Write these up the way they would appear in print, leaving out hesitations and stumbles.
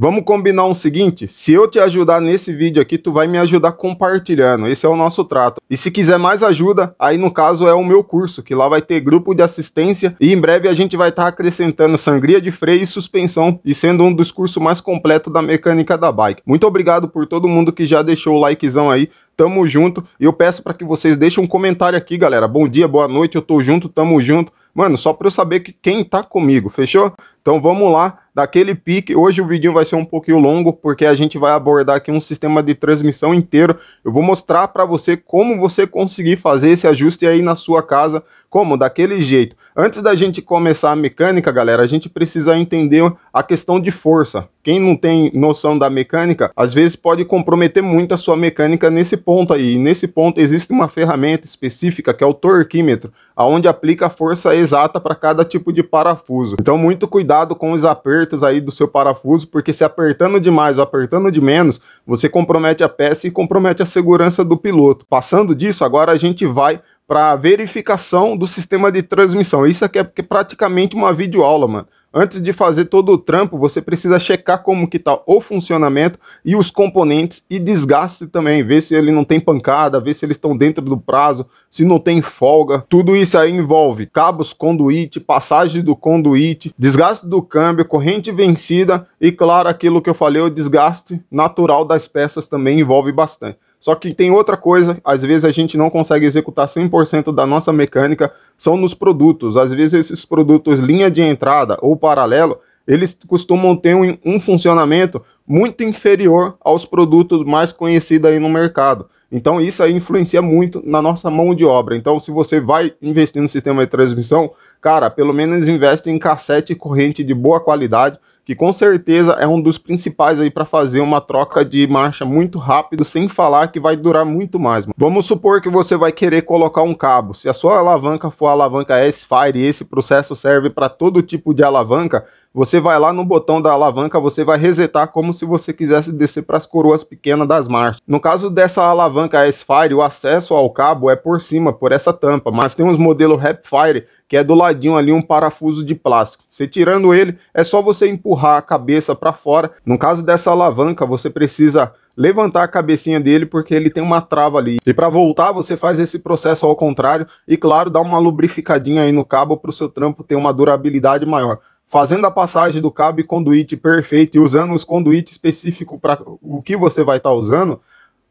Vamos combinar o seguinte, se eu te ajudar nesse vídeo aqui, tu vai me ajudar compartilhando, esse é o nosso trato. E se quiser mais ajuda, aí no caso é o meu curso, que lá vai ter grupo de assistência e em breve a gente vai estar acrescentando sangria de freio e suspensão e sendo um dos cursos mais completos da mecânica da bike. Muito obrigado por todo mundo que já deixou o likezão aí. Tamo junto, e eu peço para que vocês deixem um comentário aqui, galera. Bom dia, boa noite, eu tô junto, tamo junto. Mano, só para eu saber quem tá comigo, fechou? Então vamos lá, daquele pique. Hoje o vídeo vai ser um pouquinho longo, porque a gente vai abordar aqui um sistema de transmissão inteiro. Eu vou mostrar para você como você conseguir fazer esse ajuste aí na sua casa, como? Daquele jeito. Antes da gente começar a mecânica, galera, a gente precisa entender a questão de força. Quem não tem noção da mecânica, às vezes pode comprometer muito a sua mecânica nesse ponto aí. E nesse ponto existe uma ferramenta específica que é o torquímetro, onde aplica a força exata para cada tipo de parafuso. Então muito cuidado com os apertos aí do seu parafuso, porque se apertando demais ou apertando de menos, você compromete a peça e compromete a segurança do piloto. Passando disso, agora a gente vai para verificação do sistema de transmissão. Isso aqui é praticamente uma videoaula, mano. Antes de fazer todo o trampo, você precisa checar como que tá o funcionamento e os componentes e desgaste também, ver se ele não tem pancada, ver se eles estão dentro do prazo, se não tem folga. Tudo isso aí envolve cabos, conduíte, passagem do conduíte, desgaste do câmbio, corrente vencida e, claro, aquilo que eu falei, o desgaste natural das peças também envolve bastante. Só que tem outra coisa, às vezes a gente não consegue executar 100% da nossa mecânica, são nos produtos. Às vezes esses produtos linha de entrada ou paralelo, eles costumam ter um funcionamento muito inferior aos produtos mais conhecidos aí no mercado. Então isso aí influencia muito na nossa mão de obra. Então se você vai investir no sistema de transmissão, cara, pelo menos investe em cassete e corrente de boa qualidade, que com certeza é um dos principais aí para fazer uma troca de marcha muito rápido, sem falar que vai durar muito mais. Vamos supor que você vai querer colocar um cabo. Se a sua alavanca for a alavanca S-Fire e esse processo serve para todo tipo de alavanca, você vai lá no botão da alavanca, você vai resetar como se você quisesse descer para as coroas pequenas das marchas. No caso dessa alavanca S-Fire, o acesso ao cabo é por cima, por essa tampa, mas tem uns modelos Rapfire que é do ladinho ali um parafuso de plástico. Você tirando ele, é só você empurrar a cabeça para fora. No caso dessa alavanca, você precisa levantar a cabecinha dele porque ele tem uma trava ali. E para voltar, você faz esse processo ao contrário e, claro, dá uma lubrificadinha aí no cabo para o seu trampo ter uma durabilidade maior. Fazendo a passagem do cabo e conduíte perfeito e usando os conduítes específicos para o que você vai estar usando,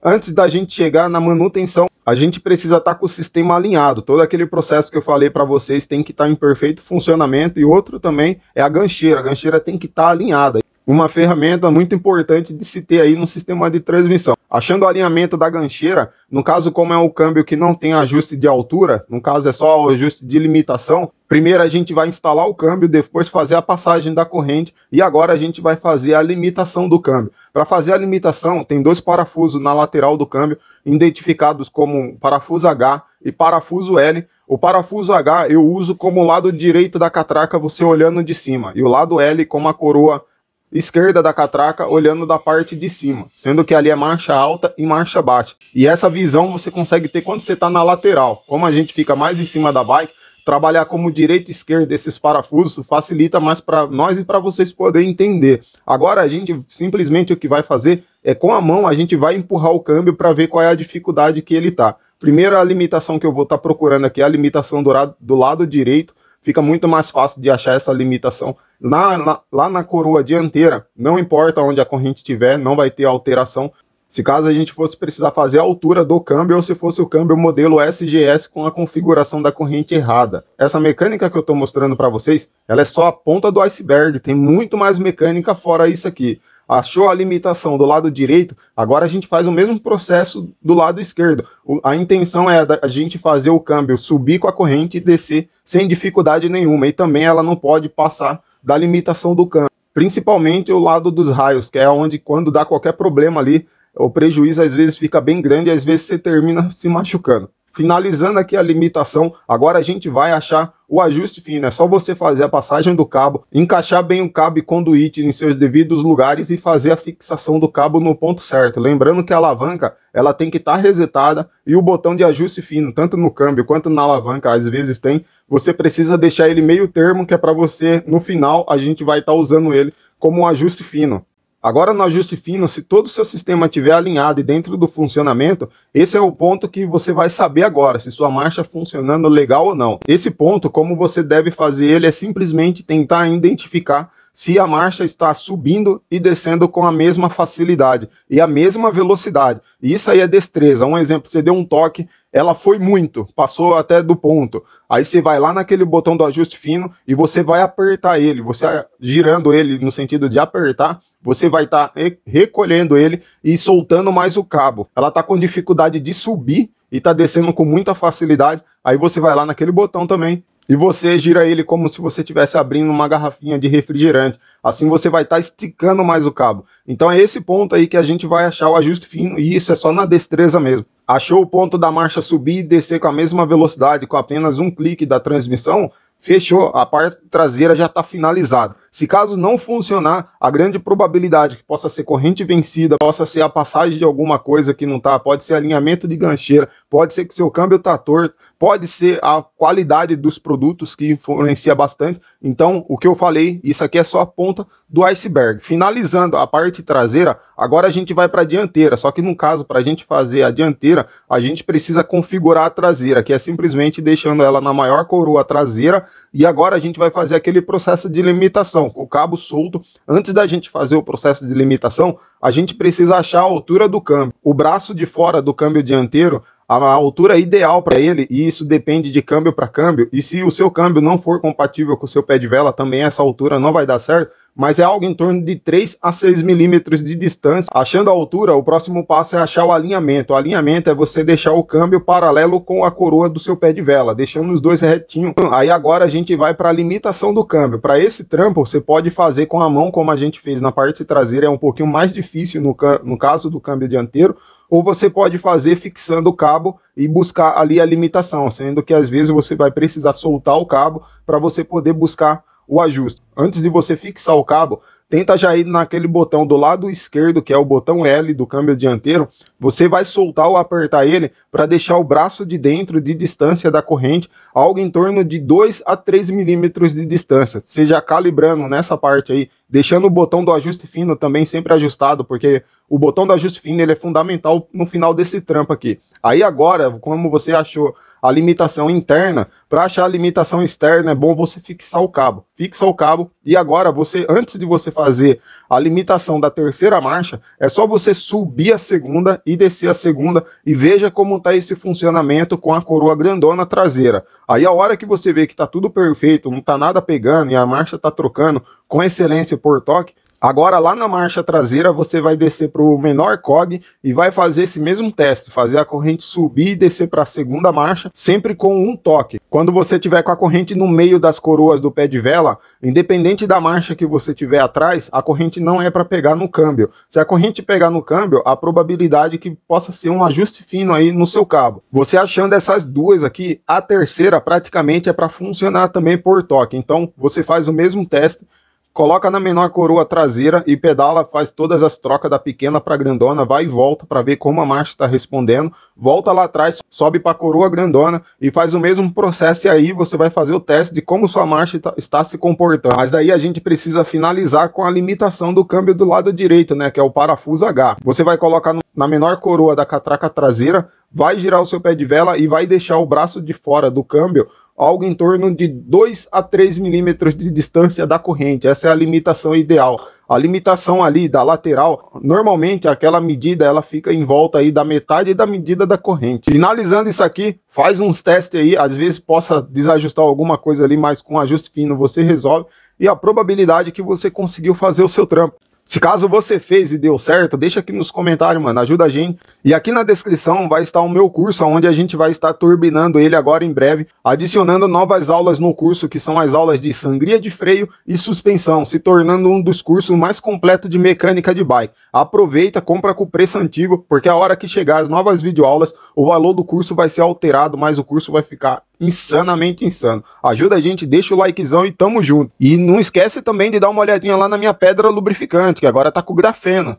antes da gente chegar na manutenção, a gente precisa estar com o sistema alinhado. Todo aquele processo que eu falei para vocês tem que estar em perfeito funcionamento. E outro também é a gancheira. A gancheira tem que estar alinhada. Uma ferramenta muito importante de se ter aí no sistema de transmissão. Achando o alinhamento da gancheira, no caso como é um câmbio que não tem ajuste de altura, no caso é só o ajuste de limitação, primeiro a gente vai instalar o câmbio, depois fazer a passagem da corrente e agora a gente vai fazer a limitação do câmbio. Para fazer a limitação, tem dois parafusos na lateral do câmbio, identificados como parafuso H e parafuso L. O parafuso H eu uso como lado direito da catraca, você olhando de cima, e o lado L como a coroa esquerda da catraca olhando da parte de cima, sendo que ali é marcha alta e marcha baixa. E essa visão você consegue ter quando você está na lateral. Como a gente fica mais em cima da bike, trabalhar como direita e esquerda esses parafusos facilita mais para nós e para vocês poderem entender. Agora a gente simplesmente o que vai fazer é com a mão a gente vai empurrar o câmbio para ver qual é a dificuldade que ele tá. Primeiro a limitação que eu vou estar procurando aqui é a limitação do lado direito. Fica muito mais fácil de achar essa limitação lá na coroa dianteira. Não importa onde a corrente estiver, não vai ter alteração. Se caso a gente fosse precisar fazer a altura do câmbio ou se fosse o câmbio modelo SGS com a configuração da corrente errada. Essa mecânica que eu estou mostrando para vocês, ela é só a ponta do iceberg. Tem muito mais mecânica fora isso aqui. Achou a limitação do lado direito, agora a gente faz o mesmo processo do lado esquerdo. A intenção é a gente fazer o câmbio subir com a corrente e descer sem dificuldade nenhuma. E também ela não pode passar da limitação do câmbio. Principalmente o lado dos raios, que é onde quando dá qualquer problema ali, o prejuízo às vezes fica bem grande e às vezes você termina se machucando. Finalizando aqui a limitação, agora a gente vai achar o ajuste fino. É só você fazer a passagem do cabo, encaixar bem o cabo e conduíte em seus devidos lugares e fazer a fixação do cabo no ponto certo. Lembrando que a alavanca ela tem que estar resetada e o botão de ajuste fino, tanto no câmbio quanto na alavanca, às vezes tem. Você precisa deixar ele meio termo, que é para você, no final, a gente vai estar usando ele como um ajuste fino. Agora no ajuste fino, se todo o seu sistema estiver alinhado e dentro do funcionamento, esse é o ponto que você vai saber agora se sua marcha funcionando legal ou não. Esse ponto, como você deve fazer ele, é simplesmente tentar identificar se a marcha está subindo e descendo com a mesma facilidade e a mesma velocidade. E isso aí é destreza. Um exemplo, você deu um toque, ela foi muito, passou até do ponto. Aí você vai lá naquele botão do ajuste fino e você vai apertar ele. Você girando ele no sentido de apertar, você vai estar recolhendo ele e soltando mais o cabo. Ela está com dificuldade de subir e está descendo com muita facilidade. Aí você vai lá naquele botão também e você gira ele como se você estivesse abrindo uma garrafinha de refrigerante. Assim você vai estar esticando mais o cabo. Então é esse ponto aí que a gente vai achar o ajuste fino, e isso é só na destreza mesmo. Achou o ponto da marcha subir e descer com a mesma velocidade, com apenas um clique da transmissão? Fechou, a parte traseira já está finalizada. Se caso não funcionar, a grande probabilidade que possa ser corrente vencida, possa ser a passagem de alguma coisa que não está, pode ser alinhamento de gancheira, pode ser que seu câmbio está torto, pode ser a qualidade dos produtos que influencia bastante. Então, o que eu falei, isso aqui é só a ponta do iceberg. Finalizando a parte traseira, agora a gente vai para a dianteira, só que no caso, para a gente fazer a dianteira, a gente precisa configurar a traseira, que é simplesmente deixando ela na maior coroa traseira, e agora a gente vai fazer aquele processo de limitação, com o cabo solto. Antes da gente fazer o processo de limitação, a gente precisa achar a altura do câmbio. O braço de fora do câmbio dianteiro, a altura ideal para ele, e isso depende de câmbio para câmbio, e se o seu câmbio não for compatível com o seu pé de vela, também essa altura não vai dar certo, mas é algo em torno de 3 a 6 milímetros de distância. Achando a altura, o próximo passo é achar o alinhamento. O alinhamento é você deixar o câmbio paralelo com a coroa do seu pé de vela, deixando os dois retinhos. Aí agora a gente vai para a limitação do câmbio. Para esse trampo, você pode fazer com a mão, como a gente fez na parte traseira, é um pouquinho mais difícil no caso do câmbio dianteiro, ou você pode fazer fixando o cabo e buscar ali a limitação, sendo que às vezes você vai precisar soltar o cabo para você poder buscar o ajuste. Antes de você fixar o cabo, tenta já ir naquele botão do lado esquerdo, que é o botão L do câmbio dianteiro. Você vai soltar ou apertar ele para deixar o braço de dentro de distância da corrente, algo em torno de 2 a 3 milímetros de distância. Seja calibrando nessa parte aí, deixando o botão do ajuste fino também sempre ajustado, porque o botão do ajuste fino ele é fundamental no final desse trampo aqui. Aí agora, como você achou a limitação interna, para achar a limitação externa é bom você fixar o cabo. Fixa o cabo e agora você, antes de você fazer a limitação da terceira marcha, é só você subir a segunda e descer a segunda e veja como está esse funcionamento com a coroa grandona traseira. Aí a hora que você vê que está tudo perfeito, não está nada pegando e a marcha está trocando com excelência por toque, agora lá na marcha traseira você vai descer para o menor cog e vai fazer esse mesmo teste, fazer a corrente subir e descer para a segunda marcha, sempre com um toque. Quando você tiver com a corrente no meio das coroas do pé de vela, independente da marcha que você tiver atrás, a corrente não é para pegar no câmbio. Se a corrente pegar no câmbio, a probabilidade é que possa ser um ajuste fino aí no seu cabo. Você achando essas duas aqui, a terceira praticamente é para funcionar também por toque. Então você faz o mesmo teste, coloca na menor coroa traseira e pedala, faz todas as trocas da pequena para grandona, vai e volta para ver como a marcha está respondendo, volta lá atrás, sobe para a coroa grandona e faz o mesmo processo, e aí você vai fazer o teste de como sua marcha está se comportando. Mas daí a gente precisa finalizar com a limitação do câmbio do lado direito, né, que é o parafuso H. Você vai colocar na menor coroa da catraca traseira, vai girar o seu pé de vela e vai deixar o braço de fora do câmbio algo em torno de 2 a 3 milímetros de distância da corrente. Essa é a limitação ideal. A limitação ali da lateral, normalmente aquela medida ela fica em volta aí da metade da medida da corrente. Finalizando isso aqui, faz uns testes aí, às vezes possa desajustar alguma coisa ali, mas com ajuste fino você resolve, e a probabilidade que você conseguiu fazer o seu trampo. Se caso você fez e deu certo, deixa aqui nos comentários, mano, ajuda a gente. E aqui na descrição vai estar o meu curso, onde a gente vai estar turbinando ele agora em breve, adicionando novas aulas no curso, que são as aulas de sangria de freio e suspensão, se tornando um dos cursos mais completos de mecânica de bike. Aproveita, compra com o preço antigo, porque a hora que chegar as novas videoaulas, o valor do curso vai ser alterado, mas o curso vai ficar insanamente insano. Ajuda a gente, deixa o likezão e tamo junto. E não esquece também de dar uma olhadinha lá na minha pedra lubrificante, que agora tá com grafeno.